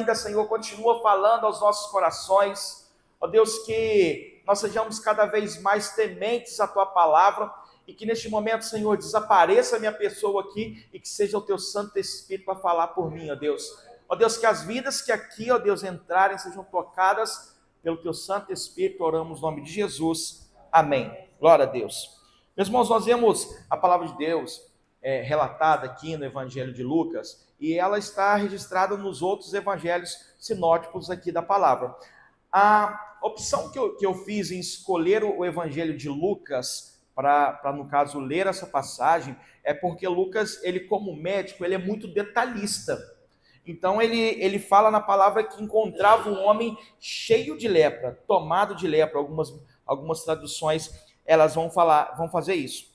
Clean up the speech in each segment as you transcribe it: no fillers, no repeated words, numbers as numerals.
ainda, Senhor, continua falando aos nossos corações. Ó Deus, que nós sejamos cada vez mais tementes à Tua palavra, e que neste momento, Senhor, desapareça a minha pessoa aqui, e que seja o Teu Santo Espírito para falar por mim, ó Deus. Ó Deus, que as vidas que aqui, ó Deus, entrarem, sejam tocadas pelo Teu Santo Espírito, oramos no nome de Jesus. Amém. Glória a Deus. Meus irmãos, nós vemos a palavra de Deus relatada aqui no Evangelho de Lucas, e ela está registrada nos outros evangelhos sinóticos aqui da palavra. A opção que eu fiz em escolher o Evangelho de Lucas para, no caso, ler essa passagem, é porque Lucas, ele como médico, ele é muito detalhista. Então ele fala na palavra que encontrava um homem cheio de lepra, tomado de lepra. Algumas traduções, elas vão fazer isso.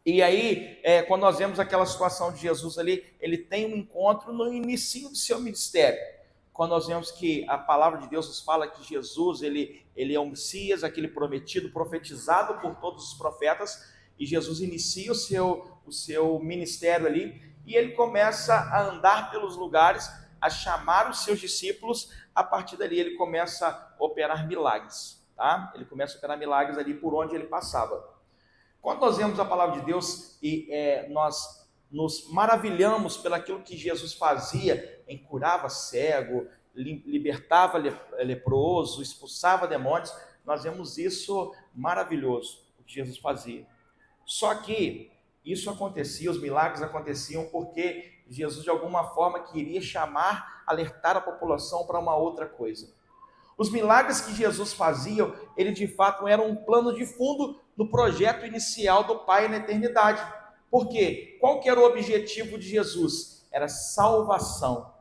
E aí, quando nós vemos aquela situação de Jesus ali, ele tem um encontro no início do seu ministério. Quando nós vemos que a palavra de Deus nos fala que Jesus, ele é o Messias, aquele prometido, profetizado por todos os profetas, e Jesus inicia o seu ministério ali, e ele começa a andar pelos lugares, a chamar os seus discípulos. A partir dali ele começa a operar milagres, tá? Ele começa a operar milagres ali por onde ele passava. Quando nós vemos a palavra de Deus e nós nos maravilhamos pelaquilo que Jesus fazia, curava cego, libertava leproso, expulsava demônios, nós vemos isso maravilhoso, o que Jesus fazia. Só que isso acontecia, os milagres aconteciam porque Jesus de alguma forma queria chamar, alertar a população para uma outra coisa. Os milagres que Jesus fazia, ele de fato era um plano de fundo no projeto inicial do Pai na eternidade. Por quê? Qual que era o objetivo de Jesus? Era salvação.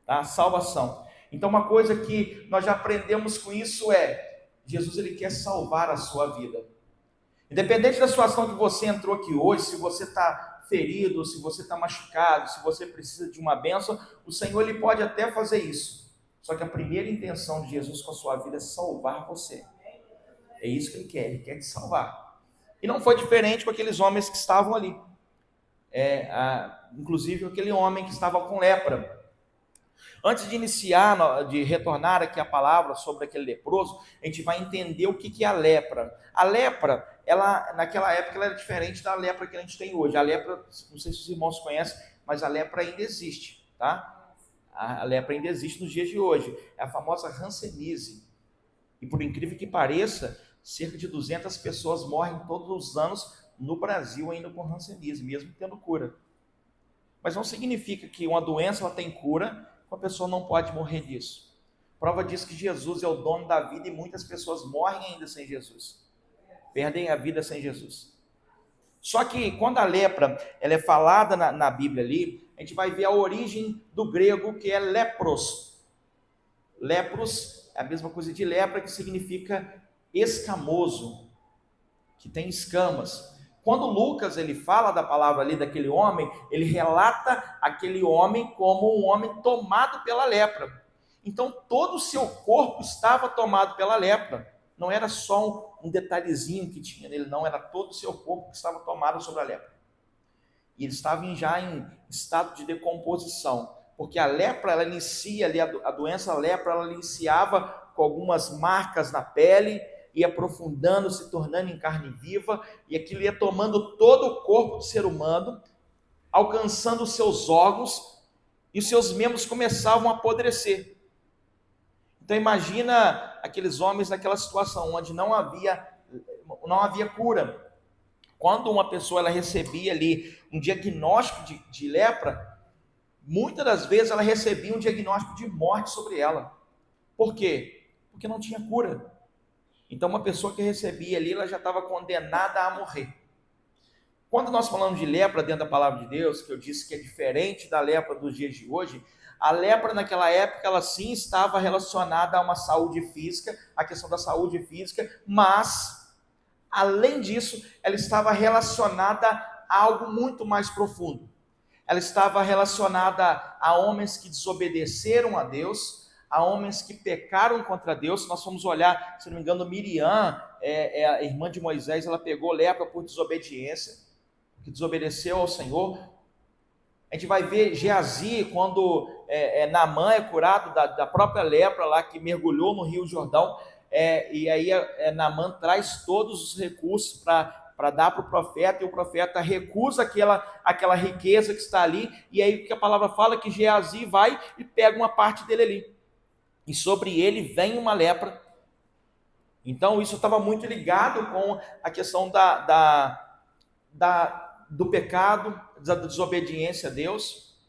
Tá? Salvação. Então uma coisa que nós já aprendemos com isso é, Jesus ele quer salvar a sua vida. Independente da situação que você entrou aqui hoje, se você está ferido, se você está machucado, se você precisa de uma bênção, o Senhor ele pode até fazer isso. Só que a primeira intenção de Jesus com a sua vida é salvar você. É isso que ele quer te salvar. E não foi diferente com aqueles homens que estavam ali. Inclusive aquele homem que estava com lepra. Antes de iniciar, de retornar aqui a palavra sobre aquele leproso, a gente vai entender o que é a lepra. A lepra, naquela época, ela era diferente da lepra que a gente tem hoje. A lepra, não sei se os irmãos conhecem, mas a lepra ainda existe, tá? A lepra ainda existe nos dias de hoje. É a famosa hanseníase. E por incrível que pareça, cerca de 200 pessoas morrem todos os anos no Brasil ainda com hanseníase, mesmo tendo cura. Mas não significa que uma doença ela tem cura, a pessoa não pode morrer disso. Prova disso que Jesus é o dono da vida e muitas pessoas morrem ainda sem Jesus. Perdem a vida sem Jesus. Só que quando a lepra ela é falada na Bíblia ali, a gente vai ver a origem do grego, que é lepros. Lepros é a mesma coisa de lepra, que significa escamoso, que tem escamas. Quando Lucas ele fala da palavra ali daquele homem, ele relata aquele homem como um homem tomado pela lepra. Então todo o seu corpo estava tomado pela lepra. Não era só um detalhezinho que tinha nele, não, era todo o seu corpo que estava tomado sobre a lepra. E ele estava já em estado de decomposição, porque a lepra, ela inicia ali, a doença lepra, ela iniciava com algumas marcas na pele, ia aprofundando, se tornando em carne viva, e aquilo ia tomando todo o corpo do ser humano, alcançando os seus órgãos, e os seus membros começavam a apodrecer. Então imagina aqueles homens naquela situação, onde não havia cura. Quando uma pessoa ela recebia ali um diagnóstico de lepra, muitas das vezes ela recebia um diagnóstico de morte sobre ela. Por quê? Porque não tinha cura. Então uma pessoa que recebia ali, ela já estava condenada a morrer. Quando nós falamos de lepra dentro da palavra de Deus, que eu disse que é diferente da lepra dos dias de hoje, a lepra naquela época, ela sim estava relacionada a uma saúde física, a questão da saúde física, mas, além disso, ela estava relacionada a algo muito mais profundo. Ela estava relacionada a homens que desobedeceram a Deus, a homens que pecaram contra Deus. Se nós formos olhar, se não me engano, Miriam, a irmã de Moisés, ela pegou lepra por desobediência, que desobedeceu ao Senhor. A gente vai ver Geazi, quando Naamã é curado da própria lepra lá, que mergulhou no Rio Jordão, e aí Naamã traz todos os recursos para dar para o profeta, e o profeta recusa aquela riqueza que está ali, e aí o que a palavra fala que Geazi vai e pega uma parte dele ali, e sobre ele vem uma lepra. Então isso estava muito ligado com a questão do pecado, da desobediência a Deus.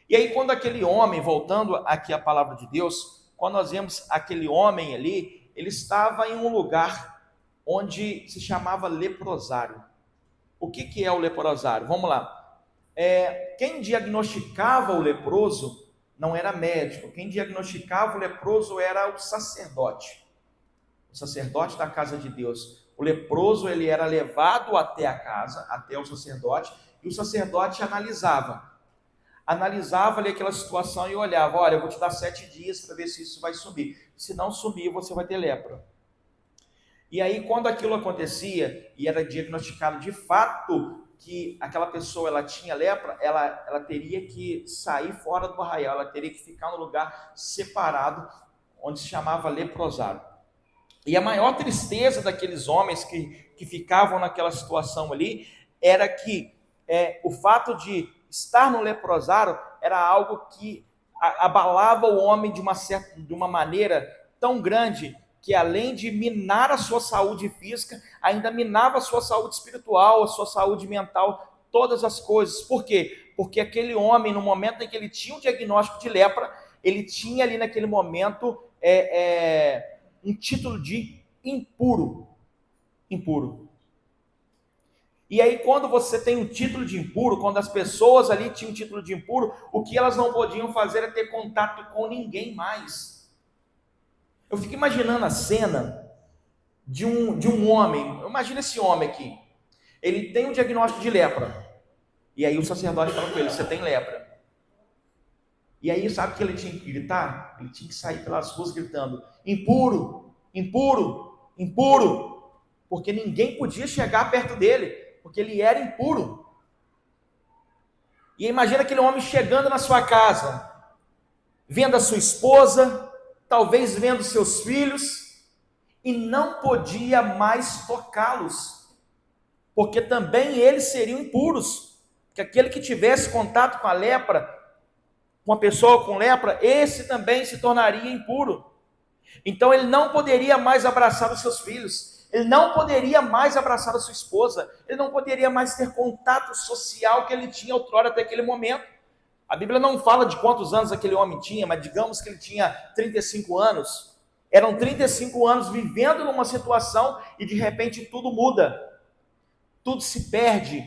E aí quando aquele homem, voltando aqui à palavra de Deus, quando nós vemos aquele homem ali, ele estava em um lugar onde se chamava leprosário. O que é o leprosário? Vamos lá. Quem diagnosticava o leproso não era médico, quem diagnosticava o leproso era o sacerdote da casa de Deus. O leproso, ele era levado até a casa, até o sacerdote, e o sacerdote analisava ali aquela situação e olhava, olha, eu vou te dar 7 dias para ver se isso vai sumir. Se não sumir, você vai ter lepra. E aí, quando aquilo acontecia e era diagnosticado de fato que aquela pessoa ela tinha lepra, ela teria que sair fora do arraial, ela teria que ficar no lugar separado, onde se chamava leprosário. E a maior tristeza daqueles homens que ficavam naquela situação ali, era que o fato de estar no leprosário era algo que abalava o homem de uma maneira tão grande, que além de minar a sua saúde física, ainda minava a sua saúde espiritual, a sua saúde mental, todas as coisas. Por quê? Porque aquele homem, no momento em que ele tinha o diagnóstico de lepra, ele tinha ali naquele momento um título de impuro. E aí, quando você tem um título de impuro, quando as pessoas ali tinham um título de impuro, o que elas não podiam fazer é ter contato com ninguém mais. Eu fico imaginando a cena de um homem. Imagina esse homem aqui. Ele tem um diagnóstico de lepra. E aí o sacerdote fala com ele, você tem lepra. E aí, sabe o que ele tinha que gritar? Ele tinha que sair pelas ruas gritando, impuro, impuro, impuro, porque ninguém podia chegar perto dele, porque ele era impuro. E imagina aquele homem chegando na sua casa, vendo a sua esposa, talvez vendo seus filhos, e não podia mais tocá-los, porque também eles seriam impuros, porque aquele que tivesse contato com a lepra, uma pessoa com lepra, esse também se tornaria impuro. Então ele não poderia mais abraçar os seus filhos, ele não poderia mais abraçar a sua esposa, ele não poderia mais ter contato social que ele tinha outrora até aquele momento. A Bíblia não fala de quantos anos aquele homem tinha, mas digamos que ele tinha 35 anos. Eram 35 anos vivendo numa situação e de repente tudo muda, tudo se perde.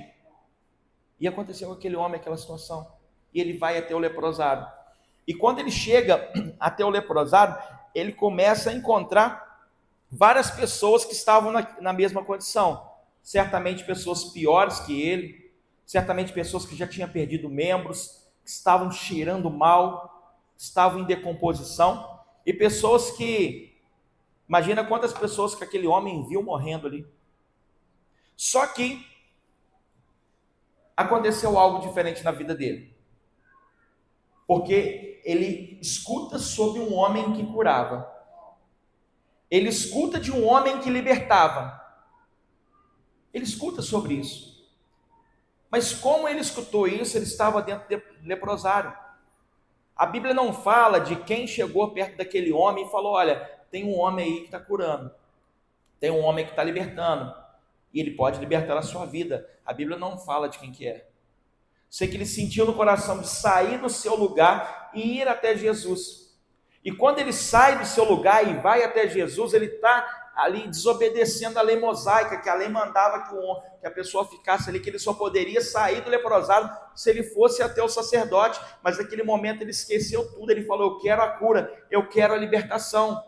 E aconteceu com aquele homem aquela situação. E ele vai até o leprosário. E quando ele chega até o leprosário, ele começa a encontrar várias pessoas que estavam na mesma condição. Certamente pessoas piores que ele, certamente pessoas que já tinham perdido membros, que estavam cheirando mal, estavam em decomposição, e pessoas que, imagina quantas pessoas que aquele homem viu morrendo ali. Só que aconteceu algo diferente na vida dele. Porque ele escuta sobre um homem que curava. Ele escuta de um homem que libertava. Ele escuta sobre isso. Mas como ele escutou isso, ele estava dentro do leprosário. A Bíblia não fala de quem chegou perto daquele homem e falou, olha, tem um homem aí que está curando. Tem um homem que está libertando. E ele pode libertar a sua vida. A Bíblia não fala de quem que é. Sei que ele sentiu no coração de sair do seu lugar e ir até Jesus. E quando ele sai do seu lugar e vai até Jesus, ele está ali desobedecendo a lei mosaica, que a lei mandava que a pessoa ficasse ali, que ele só poderia sair do leprosário se ele fosse até o sacerdote. Mas naquele momento ele esqueceu tudo, ele falou, eu quero a cura, eu quero a libertação.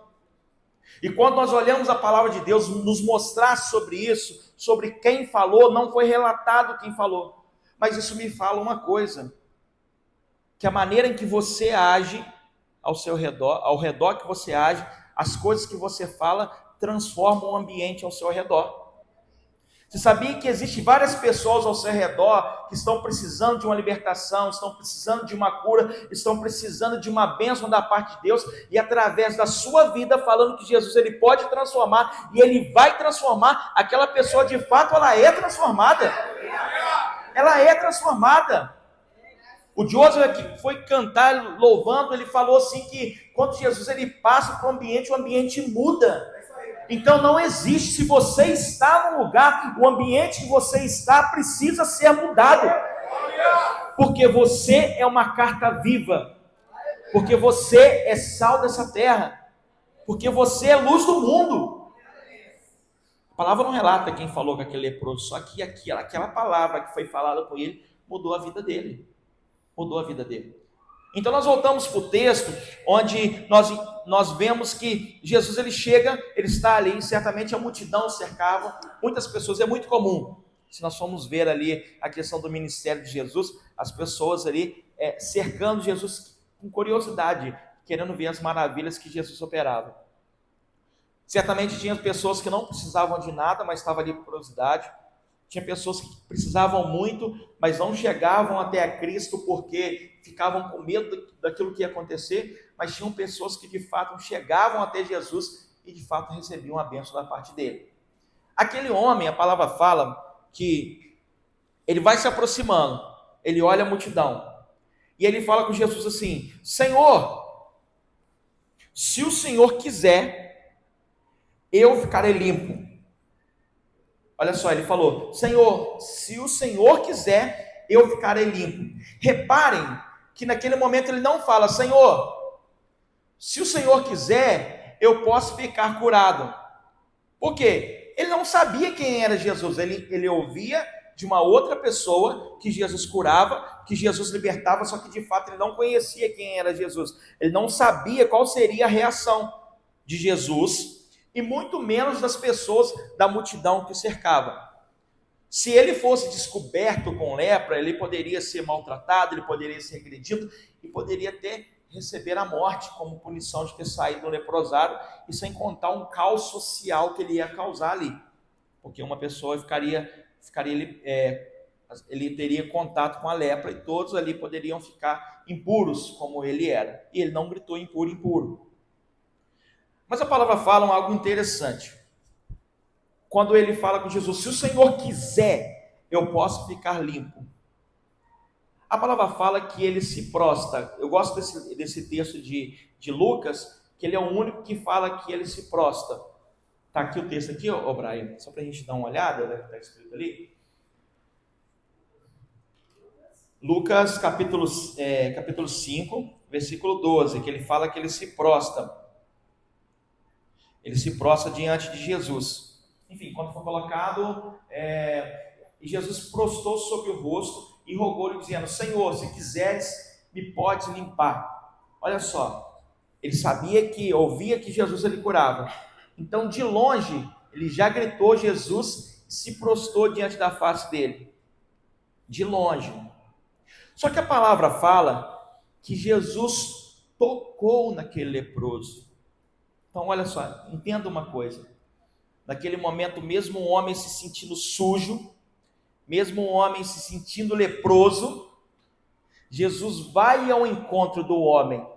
E quando nós olhamos a palavra de Deus nos mostrar sobre isso, sobre quem falou, não foi relatado quem falou. Mas isso me fala uma coisa, que a maneira em que você age ao redor que você age, as coisas que você fala, transformam o ambiente ao seu redor. Você sabia que existem várias pessoas ao seu redor que estão precisando de uma libertação, estão precisando de uma cura, estão precisando de uma bênção da parte de Deus, e através da sua vida, falando que Jesus ele pode transformar, e ele vai transformar, aquela pessoa de fato ela é transformada. Ela é transformada. O Joseph, que foi cantar louvando, ele falou assim que quando Jesus ele passa para o ambiente muda. Então não existe, se você está no lugar, o ambiente que você está precisa ser mudado. Porque você é uma carta viva. Porque você é sal dessa terra. Porque você é luz do mundo. A palavra não relata quem falou com aquele leproso, só que aquela palavra que foi falada com ele mudou a vida dele. Mudou a vida dele. Então nós voltamos para o texto, onde nós vemos que Jesus ele chega, ele está ali, certamente a multidão cercava, muitas pessoas, é muito comum, se nós formos ver ali a questão do ministério de Jesus, as pessoas ali cercando Jesus com curiosidade, querendo ver as maravilhas que Jesus operava. Certamente tinha pessoas que não precisavam de nada, mas estavam ali por curiosidade. Tinha pessoas que precisavam muito, mas não chegavam até a Cristo porque ficavam com medo daquilo que ia acontecer, mas tinham pessoas que de fato chegavam até Jesus e de fato recebiam a bênção da parte dele. Aquele homem, a palavra fala que ele vai se aproximando, ele olha a multidão e ele fala com Jesus assim: Senhor, se o Senhor quiser, eu ficarei limpo. Olha só, ele falou: Senhor, se o Senhor quiser, eu ficarei limpo. Reparem que naquele momento ele não fala: Senhor, se o Senhor quiser, eu posso ficar curado. Por quê? Ele não sabia quem era Jesus, ele ouvia de uma outra pessoa que Jesus curava, que Jesus libertava, só que de fato ele não conhecia quem era Jesus. Ele não sabia qual seria a reação de Jesus, e muito menos das pessoas da multidão que cercava. Se ele fosse descoberto com lepra, ele poderia ser maltratado, ele poderia ser agredido e poderia até receber a morte como punição de ter saído do leprosário, e sem contar um caos social que ele ia causar ali, porque uma pessoa ele teria contato com a lepra e todos ali poderiam ficar impuros como ele era, e ele não gritou impuro, impuro. Mas a palavra fala algo interessante. Quando ele fala com Jesus: se o Senhor quiser, eu posso ficar limpo. A palavra fala que ele se prostra. Eu gosto desse texto de Lucas, que ele é o único que fala que ele se prostra. Está aqui o texto aqui, ó, Brian, só para a gente dar uma olhada, né, que está escrito ali. Lucas capítulo 5, versículo 12, que ele fala que ele se prostra. Ele se prostra diante de Jesus. Enfim, quando foi colocado, e Jesus prostrou sobre o rosto e rogou-lhe, dizendo: Senhor, se quiseres, me podes limpar. Olha só, ele sabia que, ouvia que Jesus ele curava. Então, de longe, ele já gritou Jesus e se prostrou diante da face dele. De longe. Só que a palavra fala que Jesus tocou naquele leproso. Então, olha só, entenda uma coisa. Naquele momento, mesmo o homem se sentindo sujo, mesmo o homem se sentindo leproso, Jesus vai ao encontro do homem.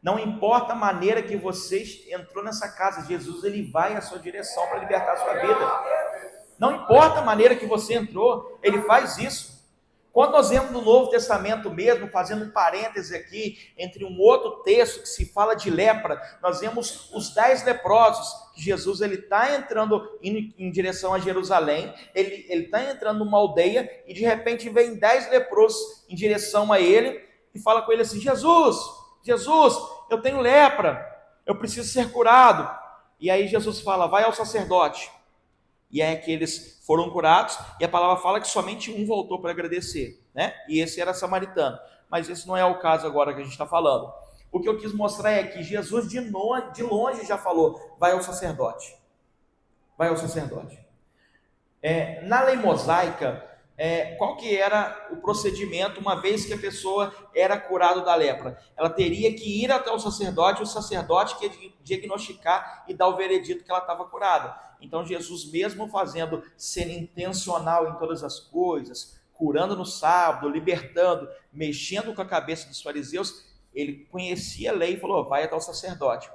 Não importa a maneira que você entrou nessa casa, Jesus ele vai à sua direção para libertar a sua vida. Não importa a maneira que você entrou, ele faz isso. Quando nós vemos no Novo Testamento mesmo, fazendo um parêntese aqui, entre um outro texto que se fala de lepra, nós vemos os 10 leprosos, que Jesus está entrando em direção a Jerusalém, ele está entrando numa aldeia, e de repente vem 10 leprosos em direção a ele, e fala com ele assim: Jesus, eu tenho lepra, eu preciso ser curado. E aí Jesus fala: vai ao sacerdote. E é que eles foram curados, e a palavra fala que somente um voltou para agradecer, né? E esse era samaritano. Mas esse não é o caso agora que a gente está falando. O que eu quis mostrar é que Jesus de longe já falou: vai ao sacerdote. Vai ao sacerdote. Na lei mosaica, qual que era o procedimento uma vez que a pessoa era curada da lepra? Ela teria que ir até o sacerdote que ia diagnosticar e dar o veredito que ela estava curada. Então Jesus, mesmo fazendo ser intencional em todas as coisas, curando no sábado, libertando, mexendo com a cabeça dos fariseus, ele conhecia a lei e falou: vai até o sacerdote.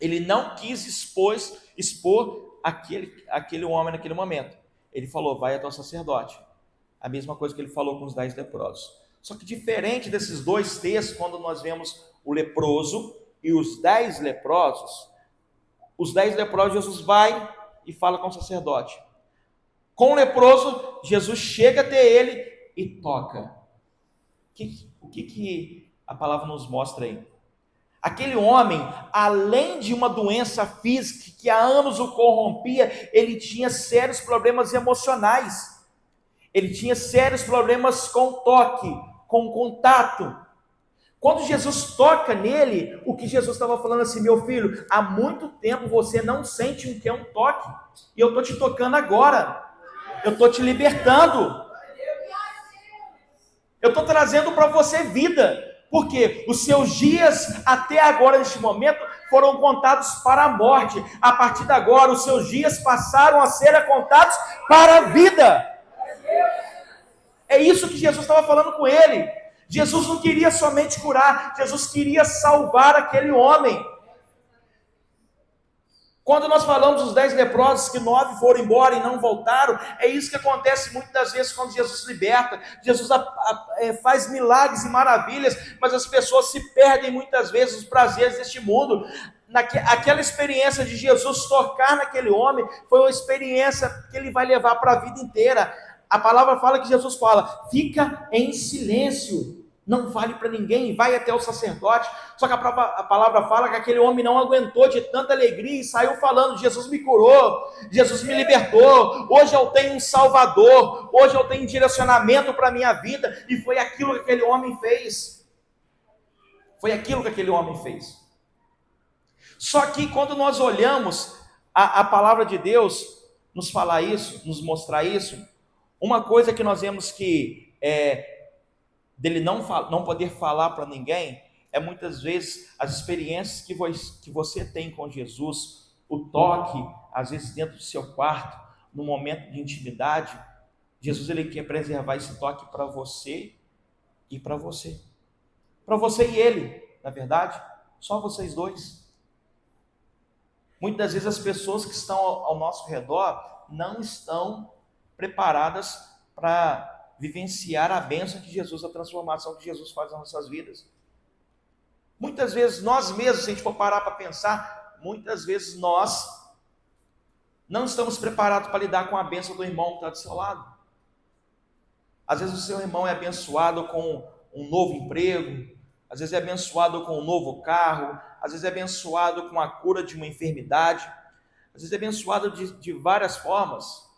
Ele não quis expor aquele homem naquele momento. Ele falou: vai até o sacerdote. A mesma coisa que ele falou com os 10 leprosos. Só que diferente desses dois textos, quando nós vemos o leproso e os 10 leprosos, Jesus vai e fala com o sacerdote. Com o leproso, Jesus chega até ele e toca. O que a palavra nos mostra aí? Aquele homem, além de uma doença física que há anos o corrompia, ele tinha sérios problemas emocionais. Ele tinha sérios problemas com toque, com contato. Quando Jesus toca nele, o que Jesus estava falando assim: meu filho, há muito tempo você não sente o que é um toque, e eu estou te tocando agora, eu estou te libertando, eu estou trazendo para você vida, porque os seus dias até agora, neste momento, foram contados para a morte. A partir de agora, os seus dias passaram a ser contados para a vida. É isso que Jesus estava falando com ele. Jesus não queria somente curar, Jesus queria salvar aquele homem. Quando nós falamos dos 10 leprosos, que 9 foram embora e não voltaram, é isso que acontece muitas das vezes quando Jesus liberta. Jesus faz milagres e maravilhas, mas as pessoas se perdem muitas vezes os prazeres deste mundo. Aquela experiência de Jesus tocar naquele homem foi uma experiência que ele vai levar para a vida inteira. A palavra fala que Jesus fala: fica em silêncio, não fale para ninguém, vai até o sacerdote. Só que a palavra fala que aquele homem não aguentou de tanta alegria e saiu falando: Jesus me curou, Jesus me libertou, hoje eu tenho um Salvador, hoje eu tenho direcionamento para a minha vida. E foi aquilo que aquele homem fez. Foi aquilo que aquele homem fez. Só que quando nós olhamos a palavra de Deus nos falar isso, nos mostrar isso, uma coisa que nós vemos que dele não poder falar para ninguém é muitas vezes as experiências que você tem com Jesus, o toque, às vezes dentro do seu quarto, no momento de intimidade. Jesus, ele quer preservar esse toque para você e para você. Para você e ele, na verdade, só vocês dois. Muitas vezes as pessoas que estão ao nosso redor não estão preparadas para vivenciar a bênção de Jesus, a transformação que Jesus faz nas nossas vidas. Muitas vezes nós mesmos, se a gente for parar para pensar, muitas vezes nós não estamos preparados para lidar com a bênção do irmão que está do seu lado. Às vezes o seu irmão é abençoado com um novo emprego, às vezes é abençoado com um novo carro, às vezes é abençoado com a cura de uma enfermidade, às vezes é abençoado de várias formas.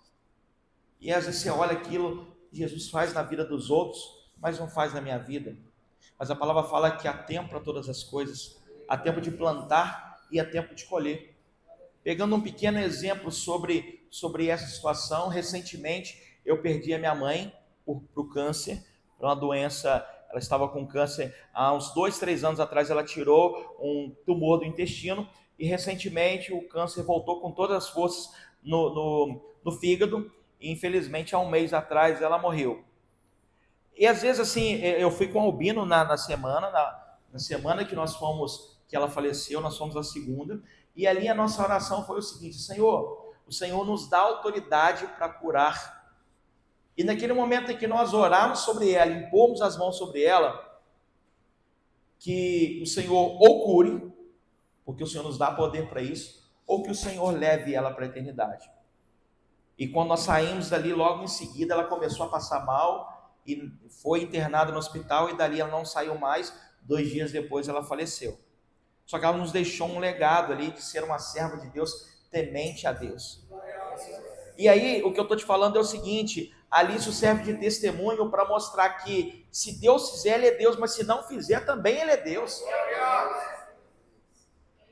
E às vezes você olha aquilo que Jesus faz na vida dos outros, mas não faz na minha vida. Mas a palavra fala que há tempo para todas as coisas, há tempo de plantar e há tempo de colher. Pegando um pequeno exemplo sobre essa situação, recentemente eu perdi a minha mãe para o câncer, para uma doença. Ela estava com câncer há uns 2, 3 anos atrás, ela tirou um tumor do intestino e recentemente o câncer voltou com todas as forças no fígado. E infelizmente há um mês atrás ela morreu. E às vezes assim, eu fui com o Albino na semana que nós fomos, que ela faleceu, nós fomos a segunda, e ali a nossa oração foi o seguinte: Senhor, o Senhor nos dá autoridade para curar. E naquele momento em que nós oramos sobre ela, impomos as mãos sobre ela, que o Senhor ou cure, porque o Senhor nos dá poder para isso, ou que o Senhor leve ela para a eternidade. E quando nós saímos dali, logo em seguida, ela começou a passar mal e foi internada no hospital, e dali ela não saiu mais. 2 dias depois ela faleceu. Só que ela nos deixou um legado ali de ser uma serva de Deus, temente a Deus. E aí, o que eu estou te falando é o seguinte: ali isso serve de testemunho para mostrar que se Deus fizer, Ele é Deus, mas se não fizer, também Ele é Deus.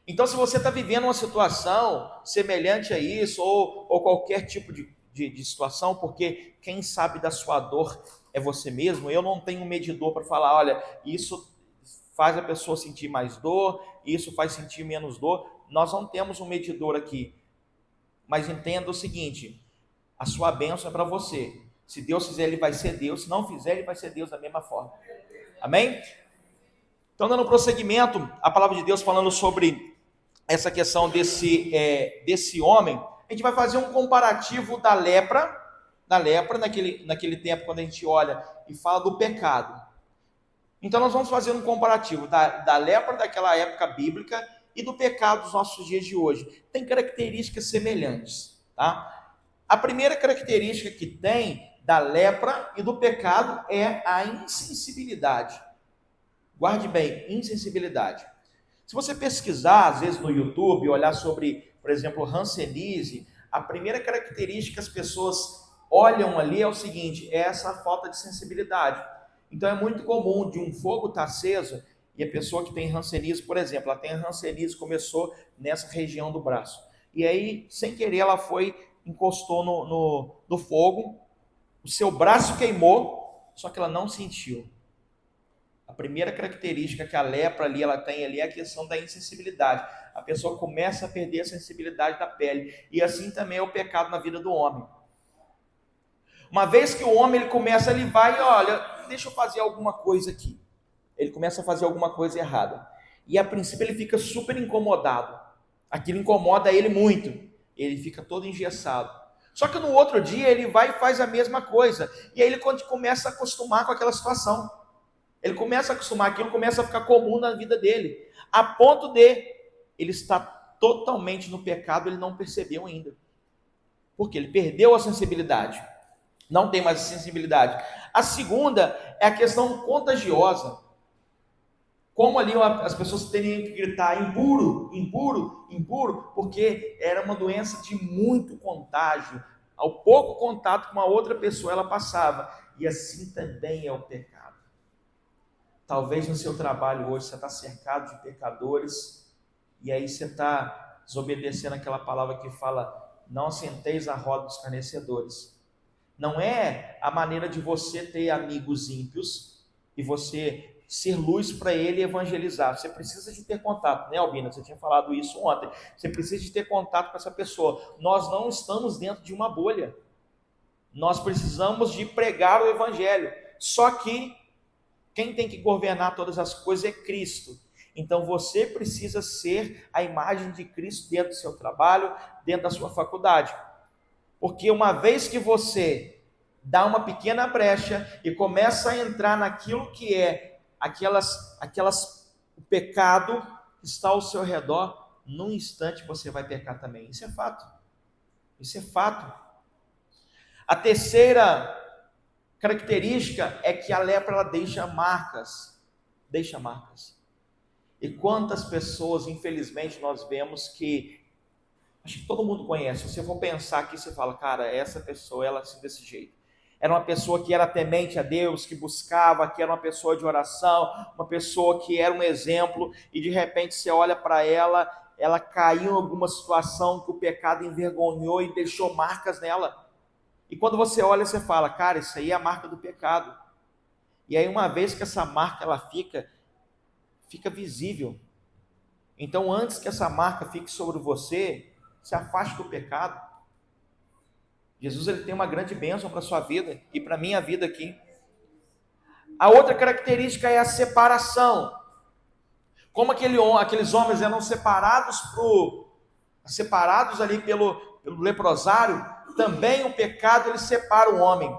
Então, se você está vivendo uma situação semelhante a isso, ou qualquer tipo de de situação, porque quem sabe da sua dor é você mesmo. Eu não tenho um medidor para falar, olha, isso faz a pessoa sentir mais dor, isso faz sentir menos dor. Nós não temos um medidor aqui. Mas entenda o seguinte, a sua bênção é para você. Se Deus fizer, Ele vai ser Deus. Se não fizer, Ele vai ser Deus da mesma forma. Amém? Então, dando prosseguimento, a palavra de Deus falando sobre essa questão desse homem, a gente vai fazer um comparativo da lepra naquele tempo, quando a gente olha e fala do pecado. Então, nós vamos fazer um comparativo da lepra daquela época bíblica e do pecado dos nossos dias de hoje. Tem características semelhantes, tá? A primeira característica que tem da lepra e do pecado é a insensibilidade. Guarde bem, insensibilidade. Se você pesquisar, às vezes no YouTube, olhar sobre, por exemplo, hanseníase, a primeira característica que as pessoas olham ali é o seguinte, é essa falta de sensibilidade. Então é muito comum de um fogo estar aceso e a pessoa que tem hanseníase, por exemplo, ela tem hanseníase, começou nessa região do braço. E aí, sem querer, ela encostou no fogo, o seu braço queimou, só que ela não sentiu. A primeira característica que a lepra ali, ela tem ali é a questão da insensibilidade. A pessoa começa a perder a sensibilidade da pele. E assim também é o pecado na vida do homem. Uma vez que o homem ele vai e olha, deixa eu fazer alguma coisa aqui. Ele começa a fazer alguma coisa errada. E a princípio ele fica super incomodado. Aquilo incomoda ele muito. Ele fica todo engessado. Só que no outro dia ele vai e faz a mesma coisa. E aí ele começa a acostumar com aquela situação. Ele começa a acostumar, aquilo começa a ficar comum na vida dele, a ponto de ele estar totalmente no pecado, ele não percebeu ainda. Porque ele perdeu a sensibilidade. Não tem mais sensibilidade. A segunda é a questão contagiosa. Como ali as pessoas teriam que gritar impuro, impuro, impuro, porque era uma doença de muito contágio. Ao pouco contato com uma outra pessoa ela passava. E assim também é o pecado. Talvez no seu trabalho hoje você está cercado de pecadores e aí você está desobedecendo aquela palavra que fala, não assenteis à roda dos escarnecedores. Não é a maneira de você ter amigos ímpios e você ser luz para ele e evangelizar. Você precisa de ter contato, né, Albina? Você tinha falado isso ontem. Você precisa de ter contato com essa pessoa. Nós não estamos dentro de uma bolha. Nós precisamos de pregar o evangelho. Só que quem tem que governar todas as coisas é Cristo. Então você precisa ser a imagem de Cristo dentro do seu trabalho, dentro da sua faculdade. Porque uma vez que você dá uma pequena brecha e começa a entrar naquilo que é o pecado que está ao seu redor, num instante você vai pecar também. Isso é fato. Isso é fato. A terceira característica é que a lepra ela deixa marcas. E quantas pessoas, infelizmente, nós vemos que, acho que todo mundo conhece, se você for pensar aqui, você fala, cara, essa pessoa, ela assim desse jeito. Era uma pessoa que era temente a Deus, que buscava, que era uma pessoa de oração, uma pessoa que era um exemplo, e de repente você olha para ela caiu em alguma situação que o pecado envergonhou e deixou marcas nela. E quando você olha, você fala, cara, isso aí é a marca do pecado. E aí uma vez que essa marca ela fica visível. Então antes que essa marca fique sobre você, se afaste do pecado. Jesus ele tem uma grande bênção para a sua vida e para a minha vida aqui. A outra característica é a separação. Como aqueles homens eram separados ali pelo leprosário, também o pecado ele separa o homem,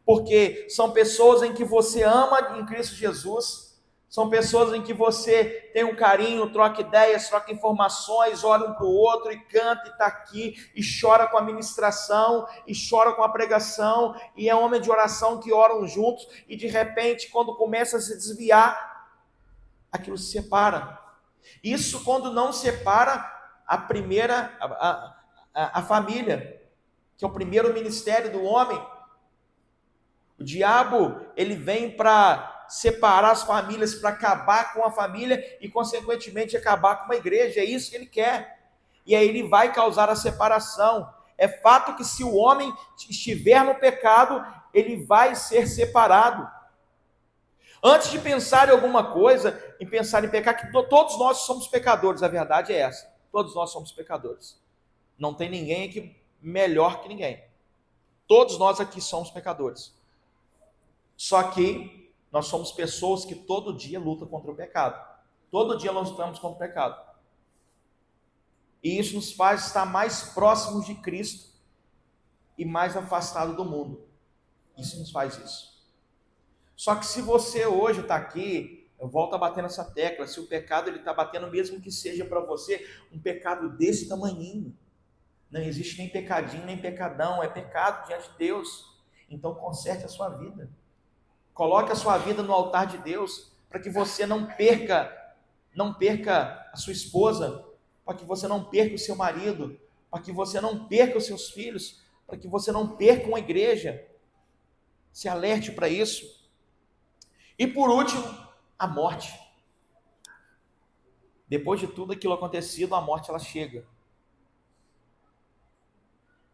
porque são pessoas em que você ama em Cristo Jesus, são pessoas em que você tem um carinho, troca ideias, troca informações, olha um para o outro e canta e está aqui, e chora com a ministração, e chora com a pregação, e é homem de oração que oram juntos, e de repente quando começa a se desviar, aquilo se separa. Isso quando não separa a família, que é o primeiro ministério do homem. O diabo, ele vem para separar as famílias, para acabar com a família e, consequentemente, acabar com uma igreja. É isso que ele quer. E aí ele vai causar a separação. É fato que se o homem estiver no pecado, ele vai ser separado. Antes de pensar em alguma coisa, em pensar em pecar, que todos nós somos pecadores, a verdade é essa. Todos nós somos pecadores. Não tem ninguém aqui melhor que ninguém. Todos nós aqui somos pecadores. Só que nós somos pessoas que todo dia lutam contra o pecado. Todo dia nós lutamos contra o pecado. E isso nos faz estar mais próximos de Cristo e mais afastados do mundo. Isso nos faz isso. Só que se você hoje está aqui, eu volto a bater nessa tecla, se o pecado ele está batendo, mesmo que seja para você um pecado desse tamanhinho, não existe nem pecadinho, nem pecadão, é pecado diante de Deus. Então conserte a sua vida. Coloque a sua vida no altar de Deus, para que você não perca a sua esposa, para que você não perca o seu marido, para que você não perca os seus filhos, para que você não perca uma igreja. Se alerte para isso. E por último, a morte. Depois de tudo aquilo acontecido, a morte ela chega.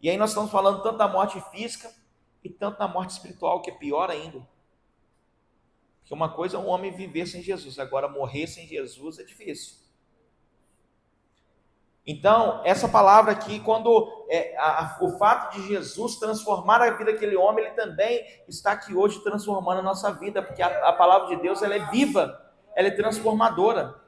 E aí nós estamos falando tanto da morte física e tanto da morte espiritual, que é pior ainda. Porque uma coisa é um homem viver sem Jesus, agora morrer sem Jesus é difícil. Então, essa palavra aqui, o fato de Jesus transformar a vida daquele homem, ele também está aqui hoje transformando a nossa vida, porque a palavra de Deus ela é viva, ela é transformadora.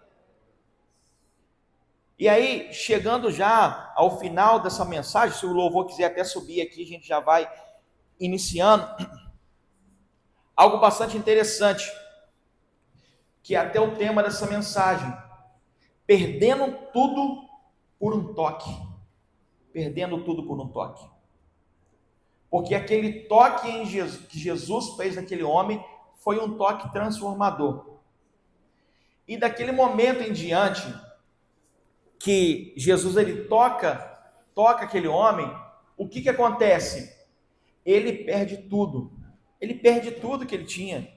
E aí, chegando já ao final dessa mensagem, se o louvor quiser até subir aqui, a gente já vai iniciando, algo bastante interessante, que é até o tema dessa mensagem, perdendo tudo por um toque. Perdendo tudo por um toque. Porque aquele toque em Jesus, que Jesus fez naquele homem foi um toque transformador. E daquele momento em diante que Jesus ele toca aquele homem, o que acontece? Ele perde tudo. Ele perde tudo que ele tinha.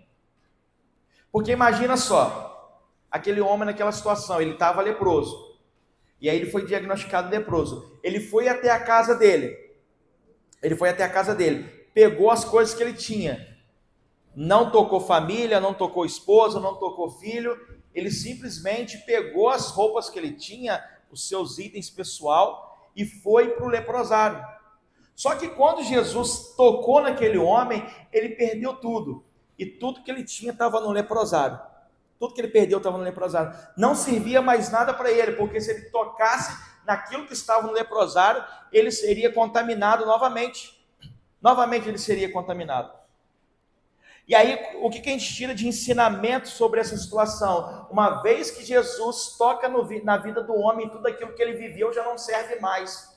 Porque imagina só, aquele homem naquela situação, ele estava leproso. E aí ele foi diagnosticado leproso. Ele foi até a casa dele. Pegou as coisas que ele tinha. Não tocou família, não tocou esposa, não tocou filho. Ele simplesmente pegou as roupas que ele tinha, os seus itens pessoal, e foi para o leprosário. Só que quando Jesus tocou naquele homem, ele perdeu tudo. E tudo que ele tinha estava no leprosário. Tudo que ele perdeu estava no leprosário. Não servia mais nada para ele, porque se ele tocasse naquilo que estava no leprosário, ele seria contaminado novamente. Novamente ele seria contaminado. E aí, o que a gente tira de ensinamento sobre essa situação? Uma vez que Jesus toca na vida do homem, tudo aquilo que ele viveu já não serve mais.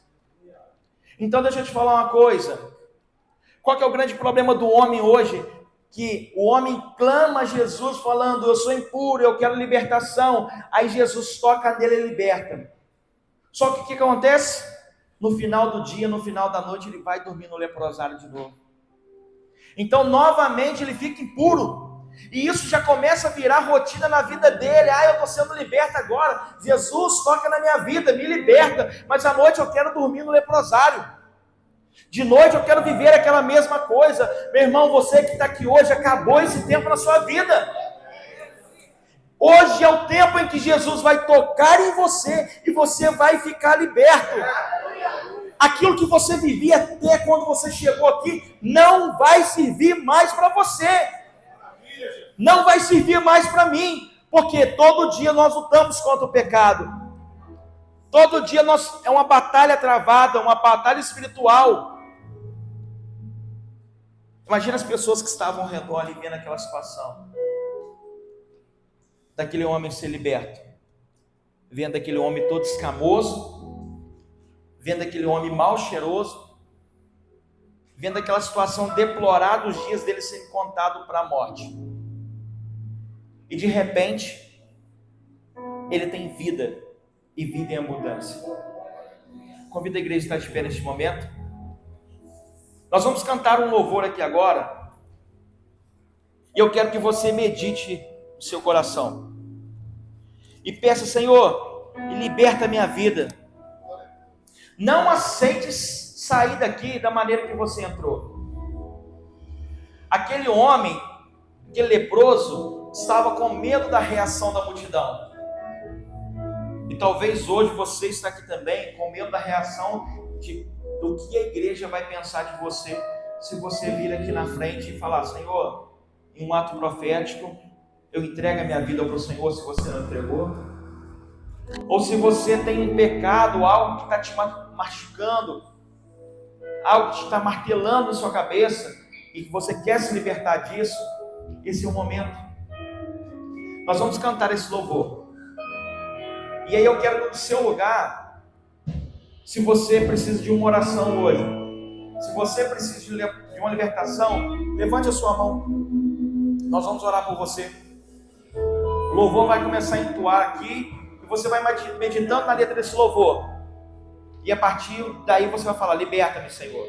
Então deixa eu te falar uma coisa. Qual que é o grande problema do homem hoje? Que o homem clama a Jesus falando, eu sou impuro, eu quero libertação. Aí Jesus toca nele e liberta. Só que o que acontece? No final do dia, no final da noite, ele vai dormir no leprosário de novo. Então, novamente, ele fica impuro. E isso já começa a virar rotina na vida dele. Eu estou sendo liberto agora. Jesus toca na minha vida, me liberta. Mas à noite eu quero dormir no leprosário. De noite eu quero viver aquela mesma coisa. Meu irmão, você que está aqui hoje, acabou esse tempo na sua vida. Hoje é o tempo em que Jesus vai tocar em você e você vai ficar liberto. Aquilo que você vivia até quando você chegou aqui não vai servir mais para você. Não vai servir mais para mim, porque todo dia nós lutamos contra o pecado. Todo dia é uma batalha travada, uma batalha espiritual. Imagina as pessoas que estavam ao redor ali vendo aquela situação. Daquele homem ser liberto. Vendo aquele homem todo escamoso. Vendo aquele homem mal cheiroso. Vendo aquela situação deplorável, os dias dele sendo contado para a morte. E de repente, ele tem vida. E vida em abundância. Convido a igreja a estar de pé neste momento. Nós vamos cantar um louvor aqui agora. E eu quero que você medite no seu coração. E peça, Senhor, liberta a minha vida. Não aceite sair daqui da maneira que você entrou. Aquele homem, aquele leproso, estava com medo da reação da multidão. E talvez hoje você está aqui também com medo da reação do que a igreja vai pensar de você, se você vir aqui na frente e falar: Senhor, em um ato profético, eu entrego a minha vida para o Senhor, se você não entregou. Ou se você tem um pecado, algo que está te machucando, algo que está martelando na sua cabeça, e que você quer se libertar disso, esse é o momento. Nós vamos cantar esse louvor. E aí eu quero que no seu lugar, se você precisa de uma oração hoje, se você precisa de uma libertação, levante a sua mão. Nós vamos orar por você. O louvor vai começar a entoar aqui, e você vai meditando na letra desse louvor. E a partir daí você vai falar: liberta-me, Senhor.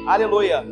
Aleluia.